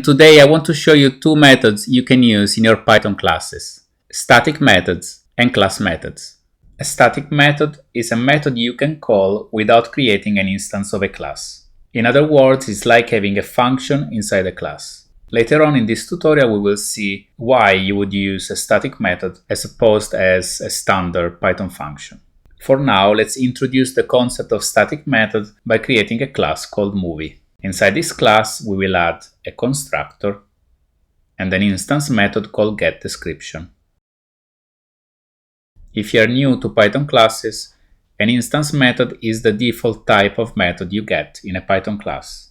Today I want to show you two methods you can use in your Python classes: static methods and class methods. A static method is a method you can call without creating an instance of a class. In other words, it's like having a function inside a class. Later on in this tutorial we will see why you would use a static method as opposed as a standard Python function. For now, let's introduce the concept of static method by creating a class called movie. Inside this class, we will add a constructor and an instance method called getDescription. If you are new to Python classes, an instance method is the default type of method you get in a Python class.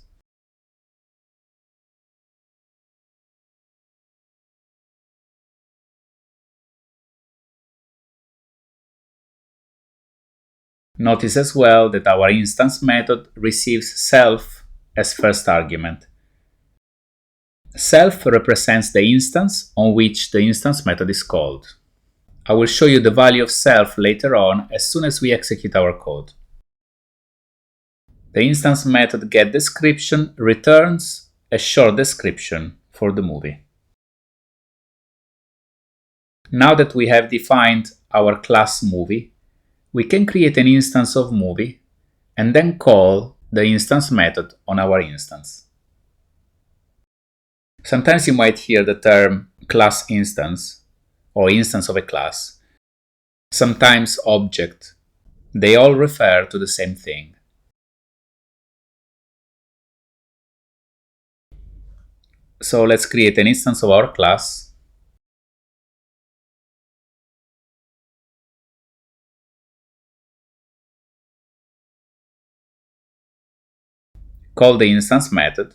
Notice as well that our instance method receives self as first argument. Self represents the instance on which the instance method is called. I will show you the value of self later on as soon as we execute our code. The instance method getDescription returns a short description for the movie. Now that we have defined our class movie, we can create an instance of movie and then call the instance method on our instance. Sometimes you might hear the term class instance or instance of a class, sometimes object. They all refer to the same thing. So let's create an instance of our class. Call the instance method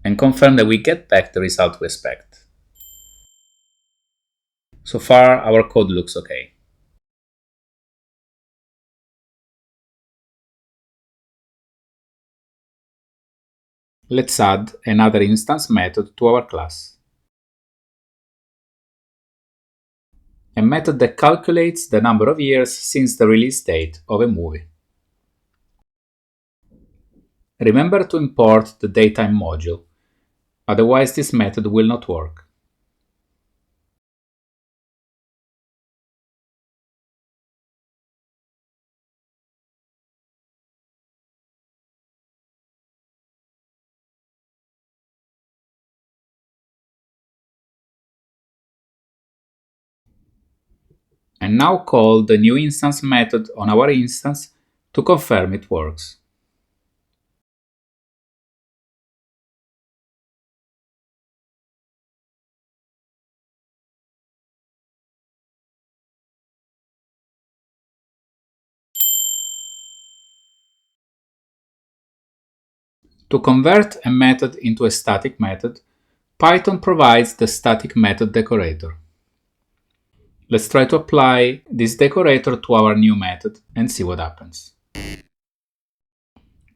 and confirm that we get back the result we expect. So far, our code looks okay. Let's add another instance method to our class. A method that calculates the number of years since the release date of a movie. Remember to import the datetime module, otherwise this method will not work. And now call the new instance method on our instance to confirm it works. To convert a method into a static method, Python provides the static method decorator. Let's try to apply this decorator to our new method and see what happens.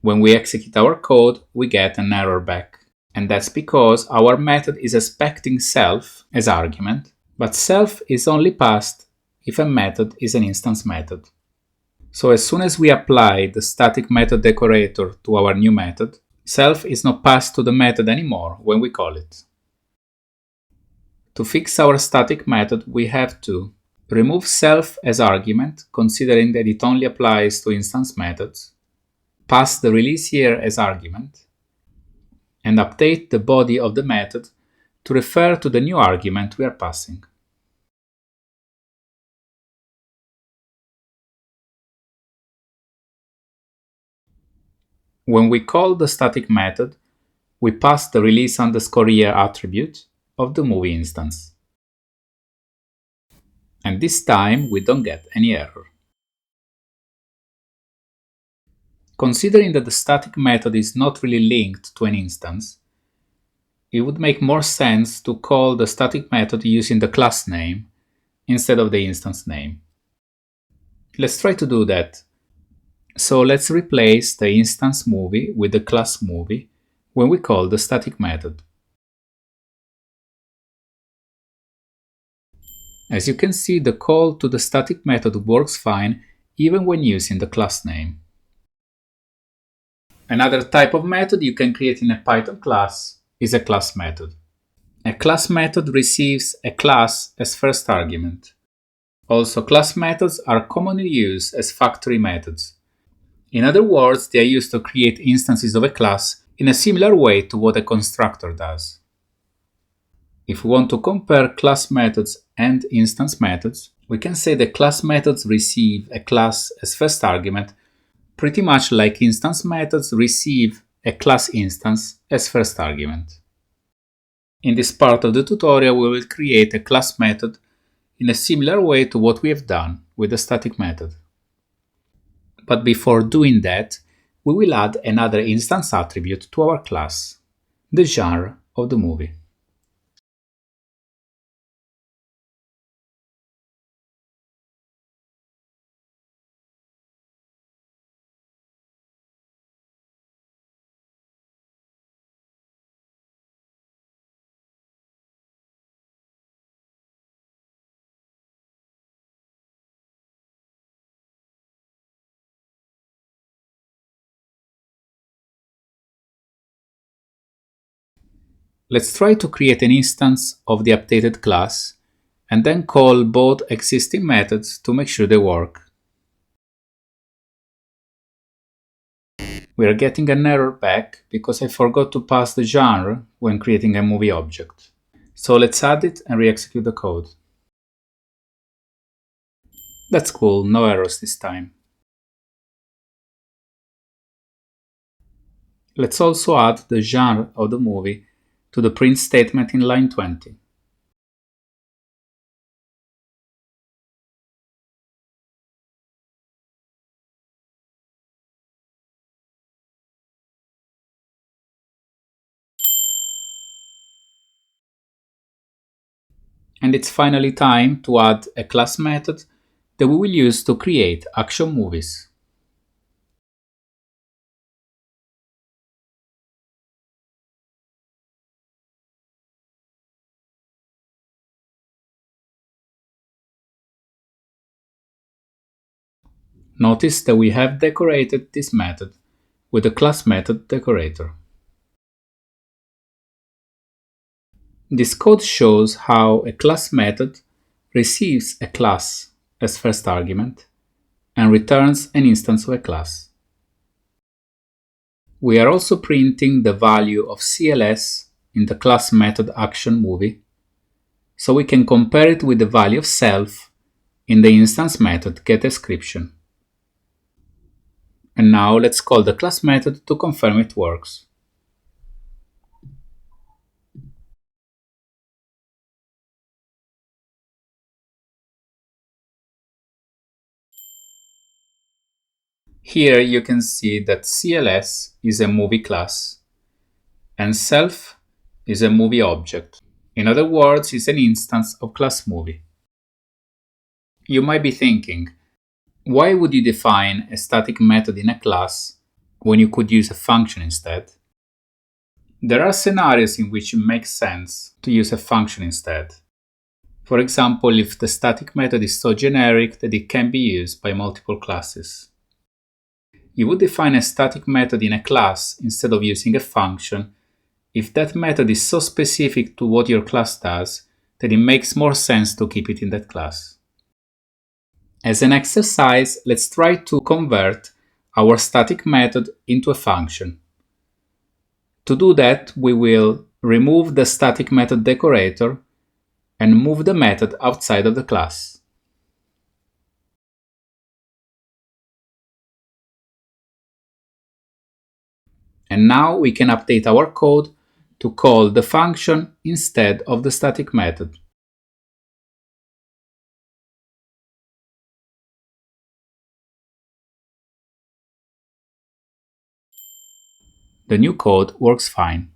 When we execute our code, we get an error back. And that's because our method is expecting self as argument, but self is only passed if a method is an instance method. So as soon as we apply the static method decorator to our new method, self is not passed to the method anymore when we call it. To fix our static method, we have to remove self as argument, considering that it only applies to instance methods, pass the release year as argument, and update the body of the method to refer to the new argument we are passing. When we call the static method, we pass the release_year attribute of the movie instance. And this time we don't get any error. Considering that the static method is not really linked to an instance, it would make more sense to call the static method using the class name instead of the instance name. Let's try to do that. So let's replace the instance movie with the class movie when we call the static method. As you can see, the call to the static method works fine even when using the class name. Another type of method you can create in a Python class is a class method. A class method receives a class as first argument. Also, class methods are commonly used as factory methods. In other words, they are used to create instances of a class in a similar way to what a constructor does. If we want to compare class methods and instance methods, we can say that class methods receive a class as first argument, pretty much like instance methods receive a class instance as first argument. In this part of the tutorial, we will create a class method in a similar way to what we have done with the static method. But before doing that, we will add another instance attribute to our class, the genre of the movie. Let's try to create an instance of the updated class and then call both existing methods to make sure they work. We are getting an error back because I forgot to pass the genre when creating a movie object. So let's add it and re-execute the code. That's cool, no errors this time. Let's also add the genre of the movie to the print statement in line 20. And it's finally time to add a class method that we will use to create action movies. Notice that we have decorated this method with the class method decorator. This code shows how a class method receives a class as first argument and returns an instance of a class. We are also printing the value of CLS in the class method action movie, so we can compare it with the value of self in the instance method getDescription. And now let's call the class method to confirm it works. Here you can see that CLS is a movie class and self is a movie object. In other words, it's an instance of class movie. You might be thinking, why would you define a static method in a class when you could use a function instead? There are scenarios in which it makes sense to use a function instead. For example, if the static method is so generic that it can be used by multiple classes. You would define a static method in a class instead of using a function if that method is so specific to what your class does that it makes more sense to keep it in that class. As an exercise, let's try to convert our static method into a function. To do that, we will remove the static method decorator and move the method outside of the class. And now we can update our code to call the function instead of the static method. The new code works fine.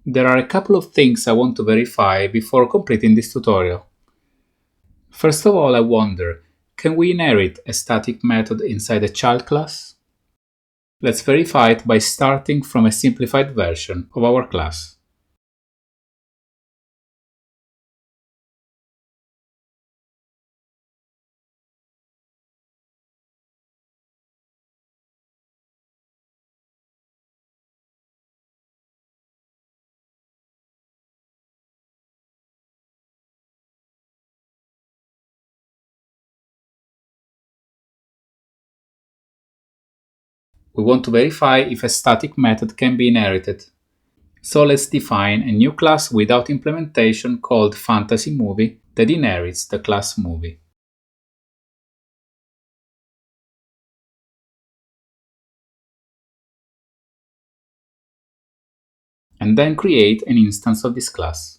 There are a couple of things I want to verify before completing this tutorial. First of all, I wonder, can we inherit a static method inside a child class? Let's verify it by starting from a simplified version of our class. We want to verify if a static method can be inherited. So let's define a new class without implementation called Fantasy Movie that inherits the class movie. And then create an instance of this class.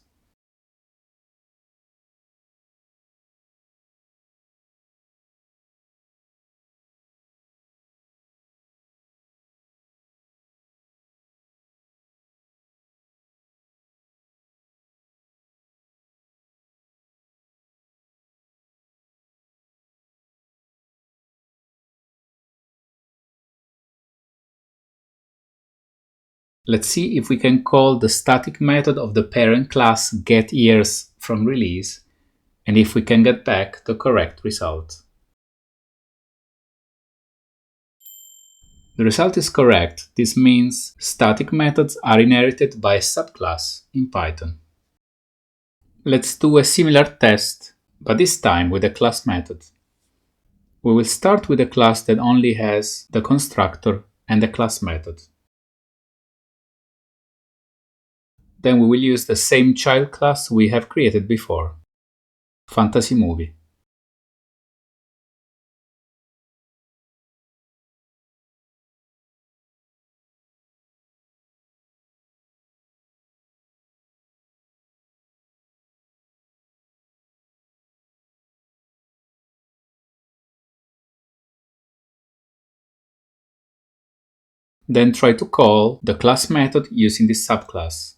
Let's see if we can call the static method of the parent class getYears from release, and if we can get back the correct result. The result is correct. This means static methods are inherited by a subclass in Python. Let's do a similar test, but this time with a class method. We will start with a class that only has the constructor and the class method. Then we will use the same child class we have created before, Fantasy Movie. Then try to call the class method using this subclass.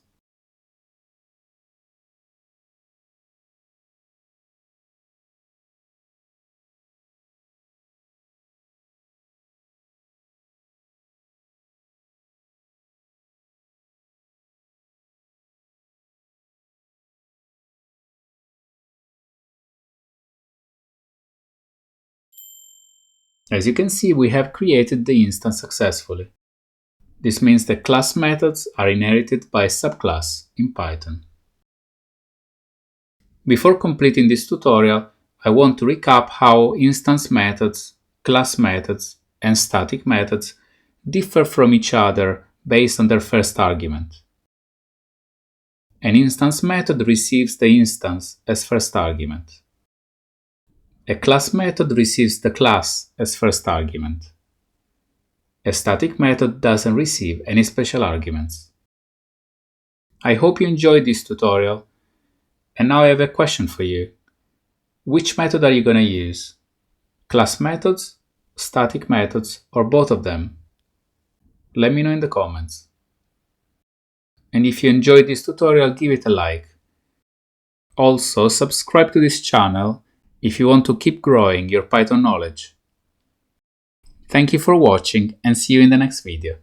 As you can see, we have created the instance successfully. This means that class methods are inherited by a subclass in Python. Before completing this tutorial, I want to recap how instance methods, class methods, and static methods differ from each other based on their first argument. An instance method receives the instance as first argument. A class method receives the class as first argument. A static method doesn't receive any special arguments. I hope you enjoyed this tutorial, and now I have a question for you. Which method are you going to use? Class methods, static methods, or both of them? Let me know in the comments. And if you enjoyed this tutorial, give it a like. Also, subscribe to this channel if you want to keep growing your Python knowledge. Thank you for watching and see you in the next video.